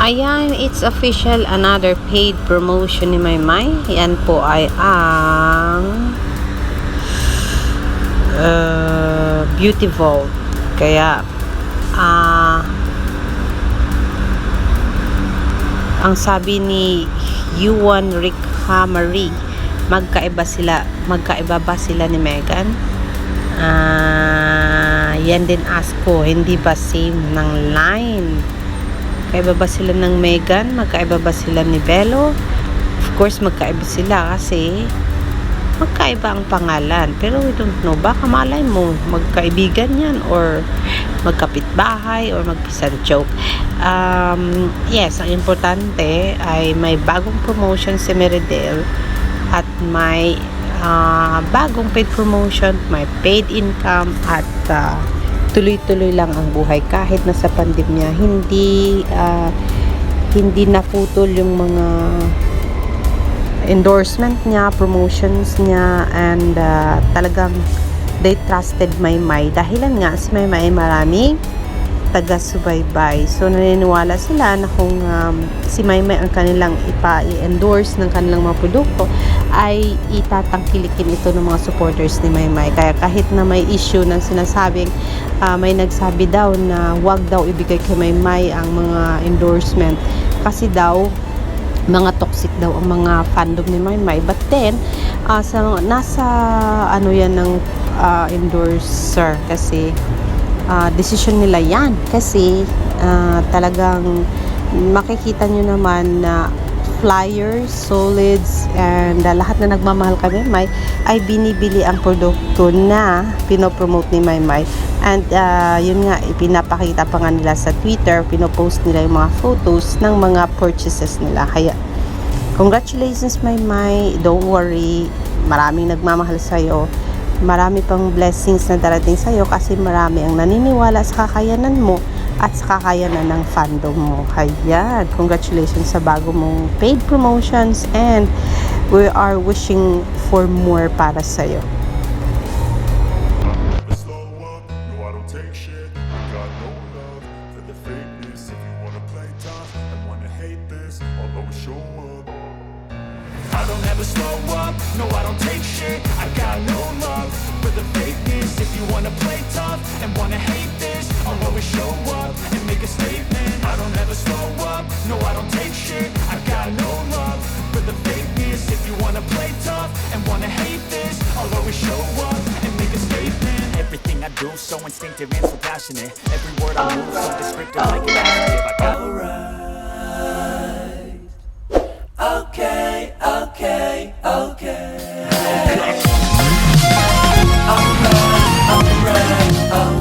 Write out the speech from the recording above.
Ayan, it's official, another paid promotion ni Maymay. Yan po ay ang Beauty Vault. Kaya ang sabi ni Yuan Rikha Marie, magkaiba ba sila ni Megan? Yan din ask ko, hindi ba same ng line? Magkaiba ba sila ng Megan? Magkaiba ba sila ni Bello? Of course, magkaiba sila kasi magkaiba ang pangalan. Pero we don't know. Baka malay mo, magkaibigan yan or magkapitbahay or magpisan joke. Yes, ang importante ay may bagong promotion si Meridel at may bagong paid promotion, may paid income at tuloy-tuloy lang ang buhay kahit nasa pandemya. Hindi naputol yung mga endorsement niya, promotions niya, and talagang they trusted Maymay. Dahilan nga si Maymay maraming taga-subaybay. So naniniwala sila na kung si Maymay ang kanilang ipa-endorse ng kanilang mga produkto, ay itatangkilikin ito ng mga supporters ni Maymay. Kaya kahit na may issue ng sinasabing may nagsabi daw na wag daw ibigay kay Maymay ang mga endorsement kasi daw mga toxic daw ang mga fandom ni Maymay. But then nasa ano yan ng endorser kasi decision nila yan kasi talagang makikita nyo naman na flyers, solids, and lahat na nagmamahal kay Maymay ay binibili ang produkto na pinopromote ni Maymay. And yun nga, ipinapakita pa nga nila sa Twitter, pinopost nila yung mga photos ng mga purchases nila. Kaya congratulations Maymay, don't worry, maraming nagmamahal sa'yo, marami pang blessings na darating sa'yo kasi marami ang naniniwala sa kakayanan mo at sa kakayanan ng fandom mo. Kaya congratulations sa bago mong paid promotions and we are wishing for more para sa'yo. I don't ever slow up, no I don't take shit. I got no love for the fakeness. If you wanna play tough and wanna hate this, I'll always show up and make a statement. I don't ever slow up, no I don't take shit. I got no love for the fakeness. If you wanna play tough and wanna hate this, I'll always show up and make a statement. Everything I do so instinctive and so passionate. Every word I move so descriptive like an adjective. I got alright.